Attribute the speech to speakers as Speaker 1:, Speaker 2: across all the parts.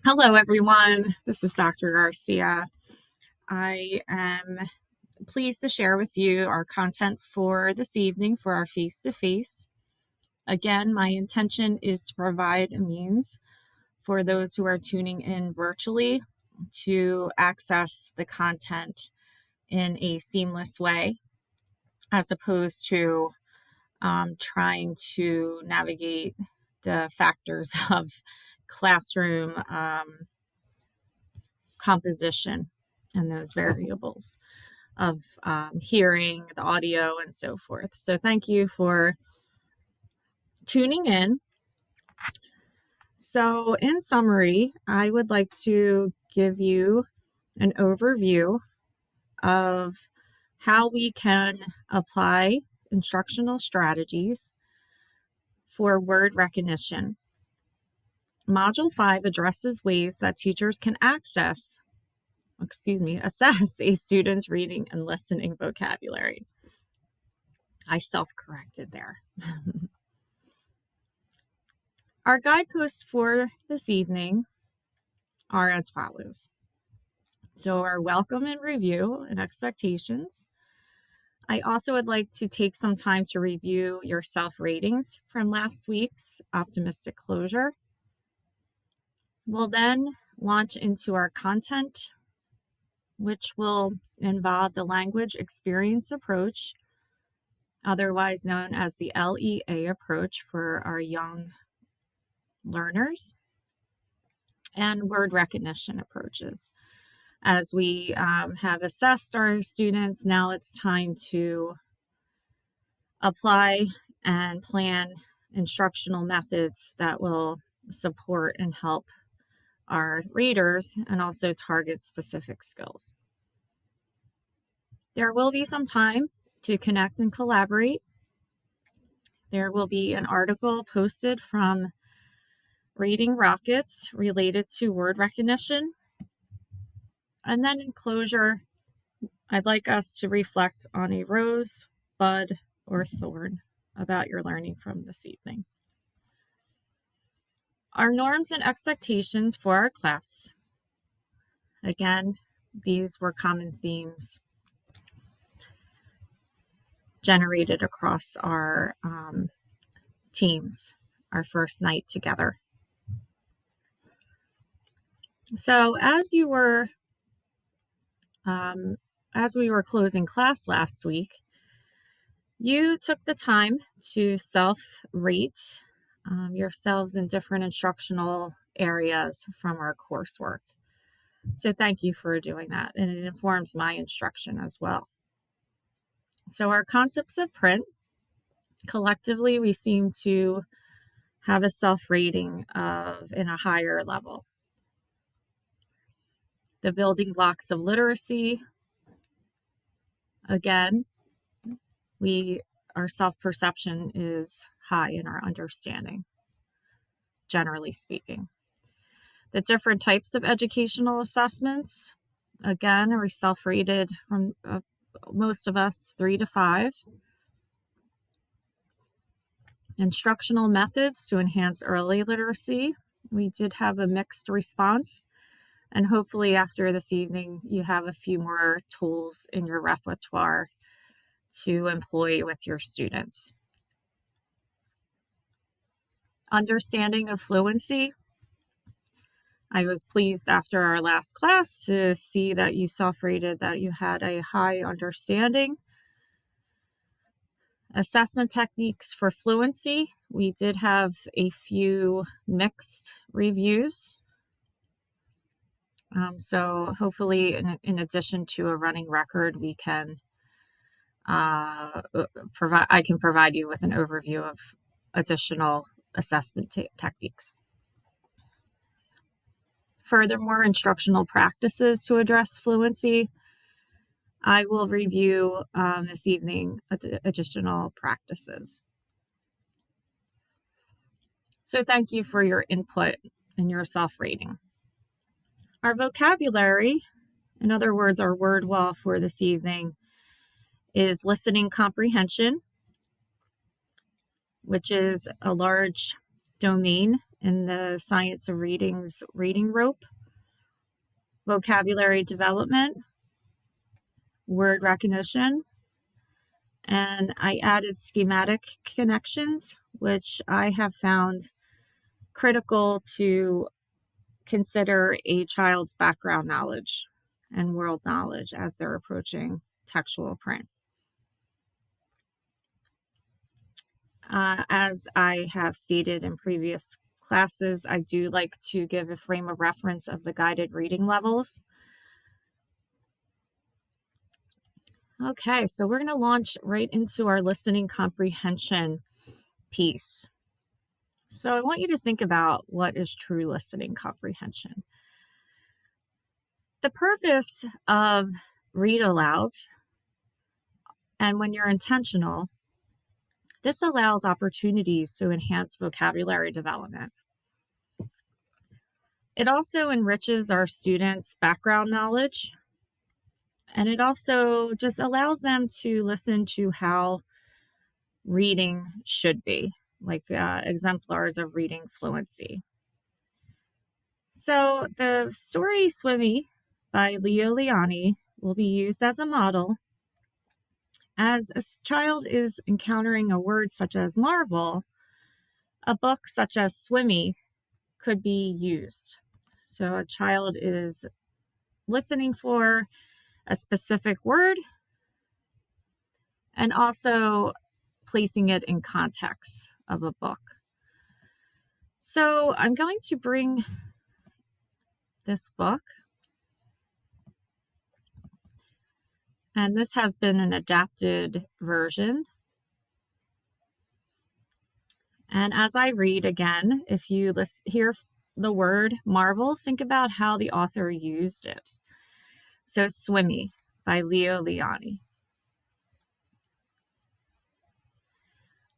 Speaker 1: Hello, everyone. This is Dr. Garcia. I am pleased to share with you our content for this evening for our face-to-face. Again, my intention is to provide a means for those who are tuning in virtually to access the content in a seamless way, as opposed to trying to navigate the factors of classroom composition and those variables of hearing, the audio, and so forth. So thank you for tuning in. So in summary, I would like to give you an overview of how we can apply instructional strategies for word recognition. Module 5 addresses ways that teachers can assess a student's reading and listening vocabulary. I self-corrected there. Our guideposts for this evening are as follows. So our welcome and review and expectations. I also would like to take some time to review your self-ratings from last week's optimistic closure. We'll then launch into our content, which will involve the language experience approach, otherwise known as the LEA approach for our young learners, and word recognition approaches. As we have assessed our students, now it's time to apply and plan instructional methods that will support and help our readers and also target specific skills. There will be some time to connect and collaborate. There will be an article posted from Reading Rockets related to word recognition. And then in closure, I'd like us to reflect on a rose, bud, or thorn about your learning from this evening. Our norms and expectations for our class. Again, these were common themes generated across our teams, our first night together. So as we were closing class last week, you took the time to self-rate yourselves in different instructional areas from our coursework. So thank you for doing that, and it informs my instruction as well. So our concepts of print, collectively, we seem to have a self-rating of in a higher level. The building blocks of literacy, again, our self-perception is high in our understanding, generally speaking. The different types of educational assessments, again, are self-rated from most of us 3 to 5. Instructional methods to enhance early literacy. We did have a mixed response, and hopefully after this evening, you have a few more tools in your repertoire to employ with your students. Understanding of fluency. I was pleased after our last class to see that you self-rated that you had a high understanding. Assessment techniques for fluency. We did have a few mixed reviews. So hopefully, in addition to a running record, we can I can provide you with an overview of additional assessment techniques. Furthermore, instructional practices to address fluency. I will review this evening additional practices. So thank you for your input and your self-rating. Our vocabulary, in other words, our word wall for this evening, is listening comprehension, which is a large domain in the Science of Reading's reading rope, vocabulary development, word recognition, and I added schematic connections, which I have found critical to consider a child's background knowledge and world knowledge as they're approaching textual print. As I have stated in previous classes, I do like to give a frame of reference of the guided reading levels. Okay, so we're going to launch right into our listening comprehension piece. So I want you to think about what is true listening comprehension. The purpose of read alouds, and when you're intentional, this allows opportunities to enhance vocabulary development. It also enriches our students' background knowledge, and it also just allows them to listen to how reading should be, like exemplars of reading fluency. So the story Swimmy by Leo Liani will be used as a model as a child is encountering a word such as marvel. A book such as Swimmy could be used. So a child is listening for a specific word and also placing it in context of a book. So I'm going to bring this book, and this has been an adapted version. And as I read again, if you hear the word marvel, think about how the author used it. So Swimmy by Leo Liani.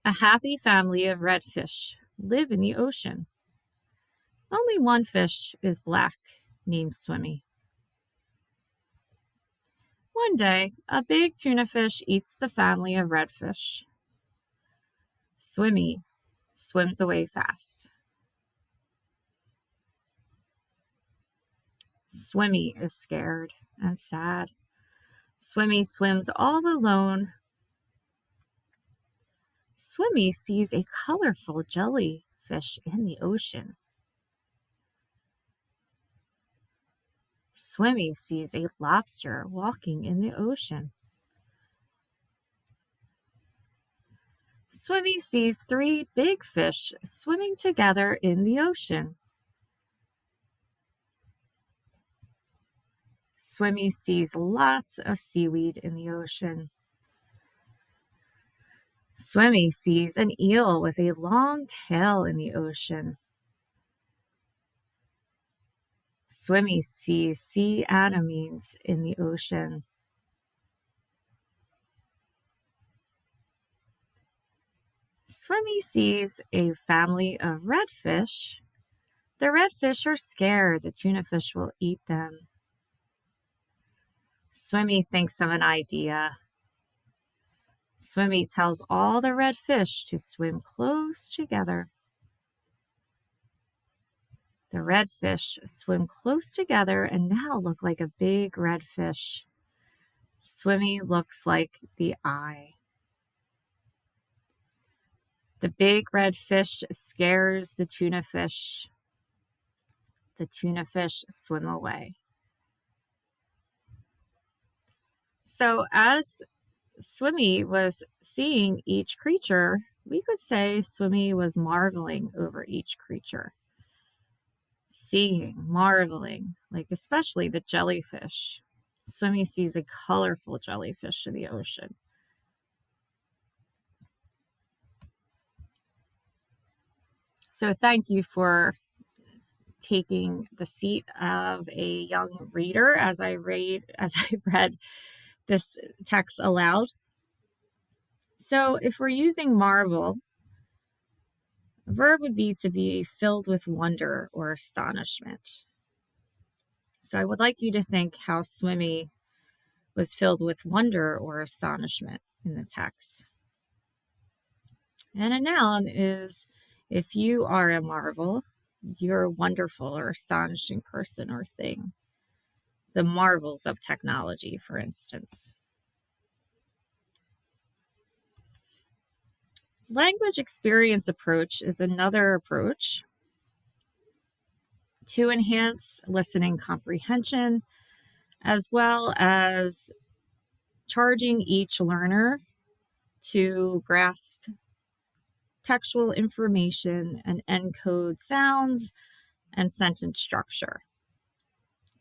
Speaker 1: A happy family of redfish live in the ocean. Only one fish is black, named Swimmy. One day, a big tuna fish eats the family of redfish. Swimmy swims away fast. Swimmy is scared and sad. Swimmy swims all alone. Swimmy sees a colorful jellyfish in the ocean. Swimmy sees a lobster walking in the ocean. Swimmy sees 3 big fish swimming together in the ocean. Swimmy sees lots of seaweed in the ocean. Swimmy sees an eel with a long tail in the ocean. Swimmy sees sea anemones in the ocean. Swimmy sees a family of redfish. The redfish are scared the tuna fish will eat them. Swimmy thinks of an idea. Swimmy tells all the redfish to swim close together. The redfish swim close together and now look like a big redfish. Swimmy looks like the eye. The big red fish scares the tuna fish. The tuna fish swim away. So as Swimmy was seeing each creature, we could say Swimmy was marveling over each creature. Seeing, marveling, like especially the jellyfish. Swimmy sees a colorful jellyfish in the ocean. So thank you for taking the seat of a young reader as I read this text aloud. So if we're using marvel, a verb would be to be filled with wonder or astonishment. So I would like you to think how Swimmy was filled with wonder or astonishment in the text. And a noun is if you are a marvel, you're a wonderful or astonishing person or thing. The marvels of technology, for instance. Language experience approach is another approach to enhance listening comprehension, as well as charging each learner to grasp textual information and encode sounds and sentence structure.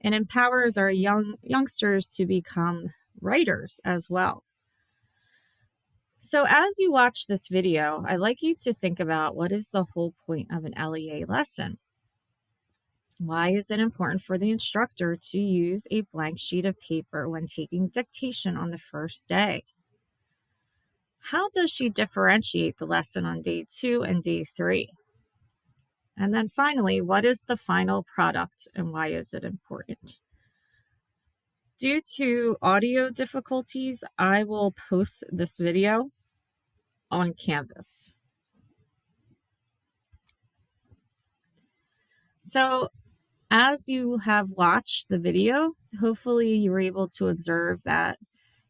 Speaker 1: It empowers our youngsters to become writers as well. So as you watch this video, I'd like you to think about, what is the whole point of an LEA lesson? Why is it important for the instructor to use a blank sheet of paper when taking dictation on the first day? How does she differentiate the lesson on day 2 and day 3? And then finally, what is the final product and why is it important? Due to audio difficulties, I will post this video on Canvas. So as you have watched the video, hopefully you were able to observe that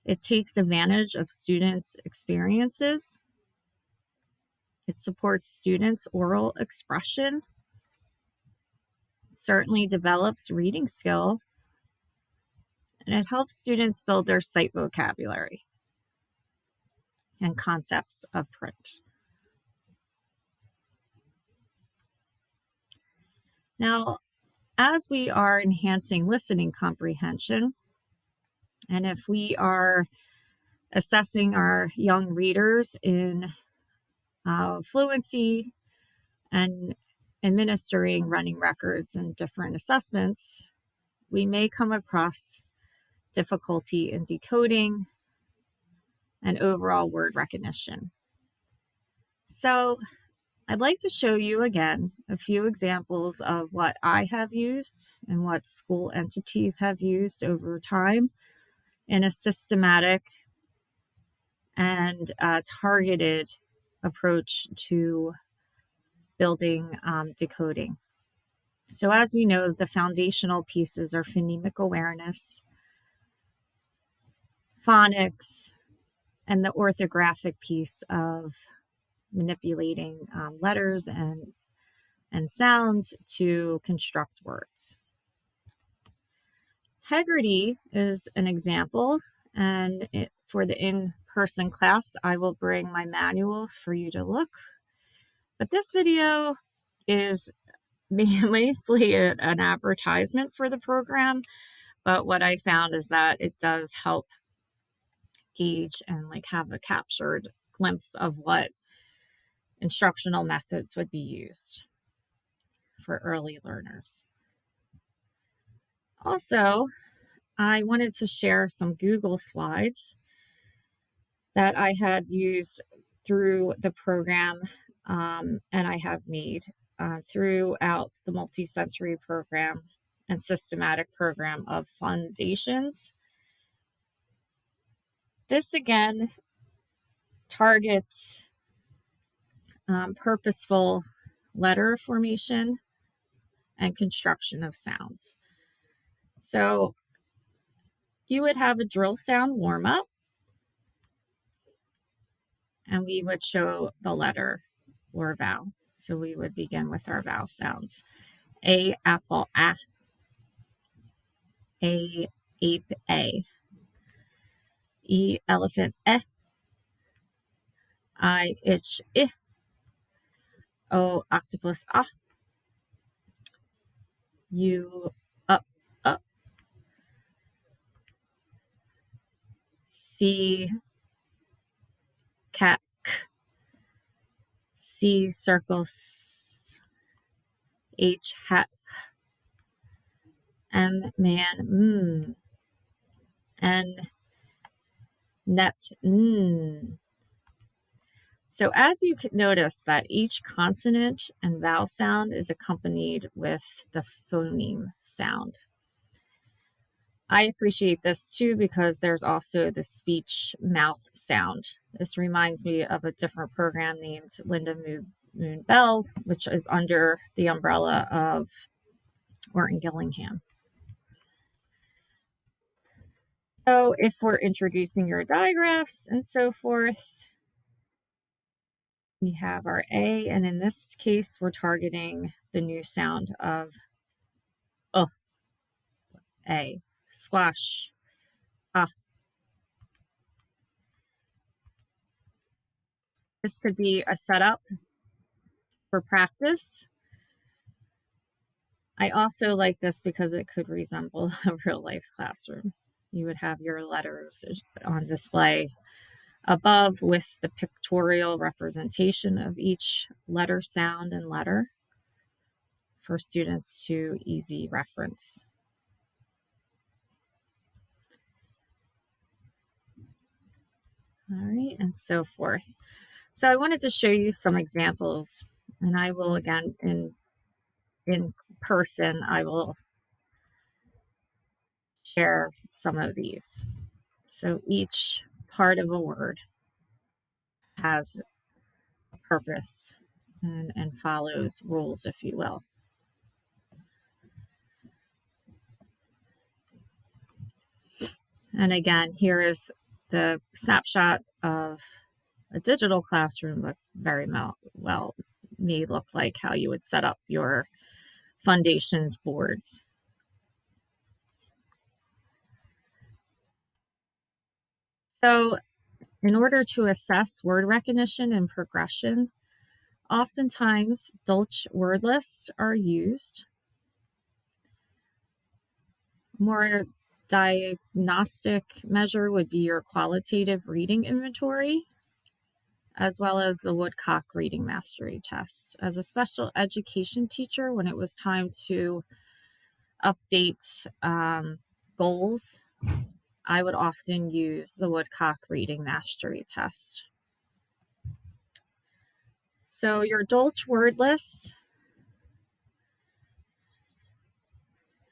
Speaker 1: it takes advantage of students' experiences. It supports students' oral expression, certainly develops reading skill, and it helps students build their sight vocabulary and concepts of print. Now, as we are enhancing listening comprehension, and if we are assessing our young readers in fluency and administering running records and different assessments, we may come across difficulty in decoding and overall word recognition. So I'd like to show you again a few examples of what I have used and what school entities have used over time in a systematic and targeted approach to building decoding. So as we know, the foundational pieces are phonemic awareness, phonics, and the orthographic piece of manipulating letters and sounds to construct words. Heggerty is an example, and for the in-person class, I will bring my manuals for you to look. But this video is mostly an advertisement for the program, but what I found is that it does help gauge and have a captured glimpse of what instructional methods would be used for early learners. Also, I wanted to share some Google Slides that I had used through the program and I have made throughout the multisensory program and systematic program of foundations. This again targets purposeful letter formation and construction of sounds. So you would have a drill sound warm up, and we would show the letter or vowel. So we would begin with our vowel sounds. A, apple, a. A, ape, a. E, elephant, eh. I, itch, I. O, octopus, ah. U, up, up. C, cat, k. C, circle, s. H, hat. M, man, N, net, So as you can notice that each consonant and vowel sound is accompanied with the phoneme sound. I appreciate this too because there's also the speech mouth sound. This reminds me of a different program named Linda Moog Moon Bell, which is under the umbrella of Orton Gillingham. So if we're introducing your digraphs and so forth, we have our A, and in this case, we're targeting the new sound of A, squash, ah. This could be a setup for practice. I also like this because it could resemble a real life classroom. You would have your letters on display above with the pictorial representation of each letter sound and letter for students to easy reference. All right, and so forth. So I wanted to show you some examples, and I will again in person, I will share some of these. So each part of a word has a purpose and follows rules, if you will. And again, here is the snapshot of a digital classroom, but very well may look like how you would set up your foundations boards. So in order to assess word recognition and progression, oftentimes Dolch word lists are used. More diagnostic measure would be your qualitative reading inventory, as well as the Woodcock reading mastery test. As a special education teacher, when it was time to update goals, I would often use the Woodcock reading mastery test. So your Dolch word list,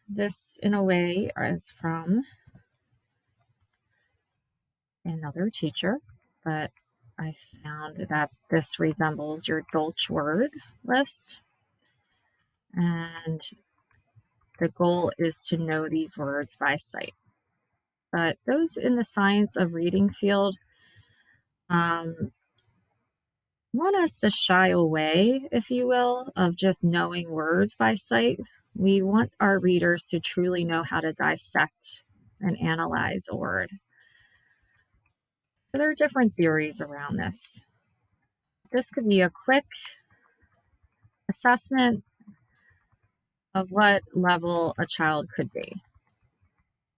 Speaker 1: this in a way is from another teacher, but I found that this resembles your Dolch word list. And the goal is to know these words by sight. But those in the science of reading field want us to shy away, if you will, of just knowing words by sight. We want our readers to truly know how to dissect and analyze a word. So there are different theories around this. This could be a quick assessment of what level a child could be.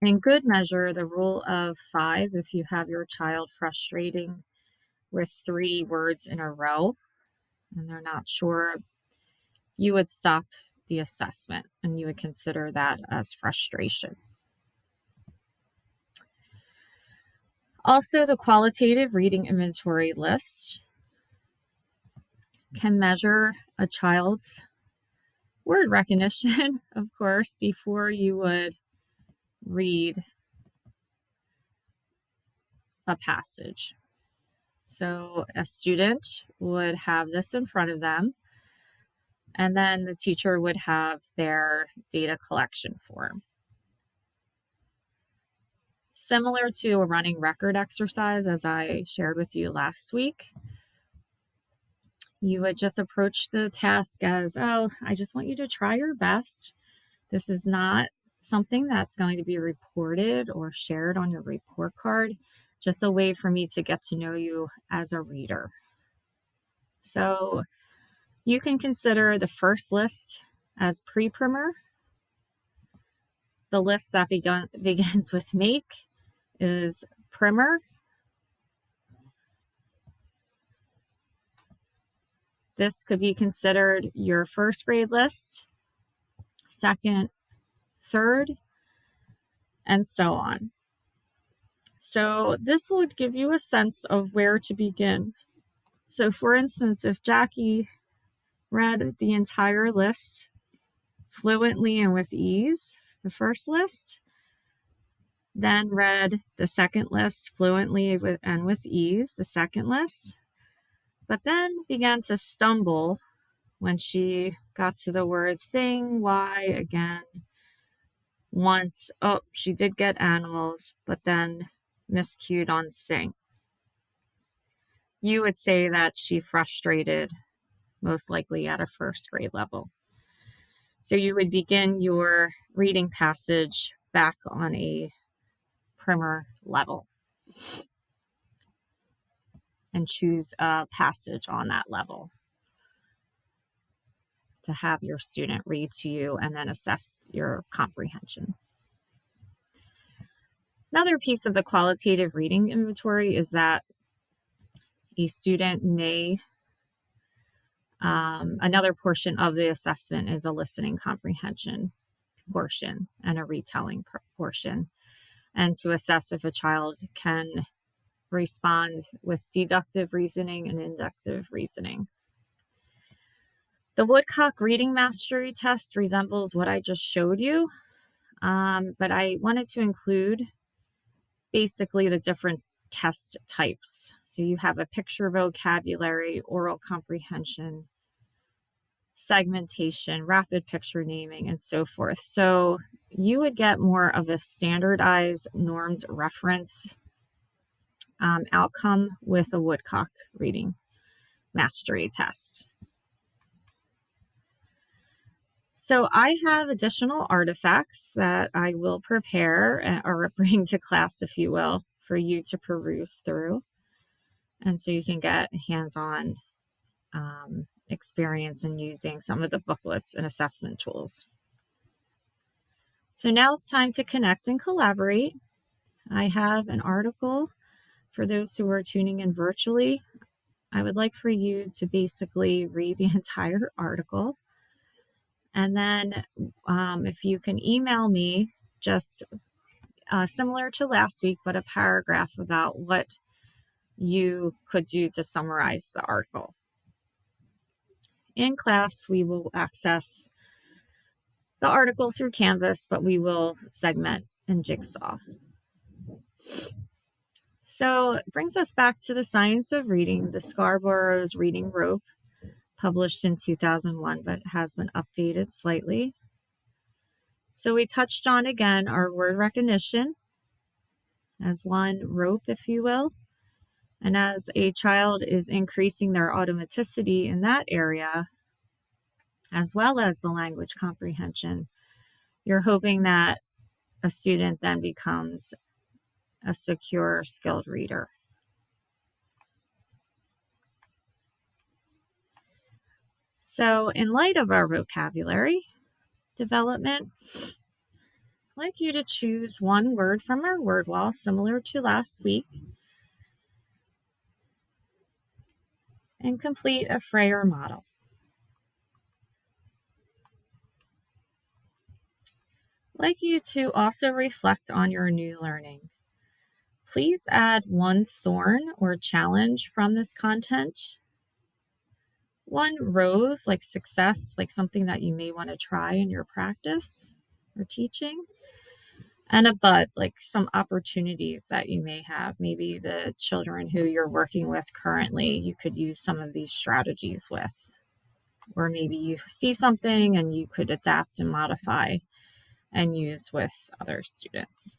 Speaker 1: In good measure, the rule of 5, if you have your child frustrating with 3 words in a row and they're not sure, you would stop the assessment and you would consider that as frustration. Also, the qualitative reading inventory list can measure a child's word recognition, of course, before you would read a passage. So a student would have this in front of them, and then the teacher would have their data collection form. Similar to a running record exercise, as I shared with you last week, you would just approach the task as, oh, I just want you to try your best. This is not something that's going to be reported or shared on your report card, just a way for me to get to know you as a reader. So you can consider the first list as pre-primer. The list that begins with make is primer. This could be considered your first grade list, second, third, and so on. So this would give you a sense of where to begin. So for instance, if Jackie read the entire list fluently and with ease, the first list, then read the second list fluently and with ease, the second list, but then began to stumble when she got to the word thing, why again. Once, oh, she did get animals, but then miscued on sing. You would say that she frustrated, most likely at a first grade level. So you would begin your reading passage back on a primer level and choose a passage on that level to have your student read to you and then assess your comprehension. Another piece of the qualitative reading inventory is that a student may, another portion of the assessment is a listening comprehension portion and a retelling portion, and to assess if a child can respond with deductive reasoning and inductive reasoning. The Woodcock Reading Mastery Test resembles what I just showed you, but I wanted to include basically the different test types. So you have a picture vocabulary, oral comprehension, segmentation, rapid picture naming, and so forth. So you would get more of a standardized, normed reference outcome with a Woodcock Reading Mastery Test. So I have additional artifacts that I will prepare or bring to class, if you will, for you to peruse through. And so you can get hands-on experience in using some of the booklets and assessment tools. So now it's time to connect and collaborate. I have an article for those who are tuning in virtually. I would like for you to basically read the entire article. And then if you can email me just similar to last week, but a paragraph about what you could do to summarize the article. In class, we will access the article through Canvas, but we will segment in Jigsaw. So it brings us back to the science of reading, the Scarborough's Reading Rope, published in 2001, but has been updated slightly. So we touched on, again, our word recognition as one rope, if you will. And as a child is increasing their automaticity in that area, as well as the language comprehension, you're hoping that a student then becomes a secure, skilled reader. So in light of our vocabulary development, I'd like you to choose one word from our word wall, similar to last week, and complete a Freyer model. I'd like you to also reflect on your new learning. Please add one thorn or challenge from this content, one rose, like success, like something that you may want to try in your practice or teaching, and a bud, like some opportunities that you may have. Maybe the children who you're working with currently, you could use some of these strategies with. Or maybe you see something and you could adapt and modify and use with other students.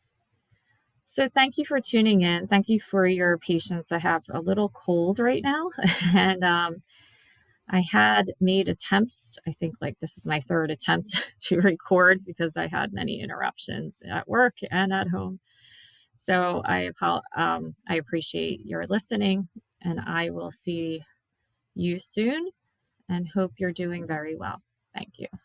Speaker 1: So thank you for tuning in. Thank you for your patience. I have a little cold right now, and I had made attempts. I think like this is my third attempt to record because I had many interruptions at work and at home. So I appreciate your listening, and I will see you soon and hope you're doing very well. Thank you.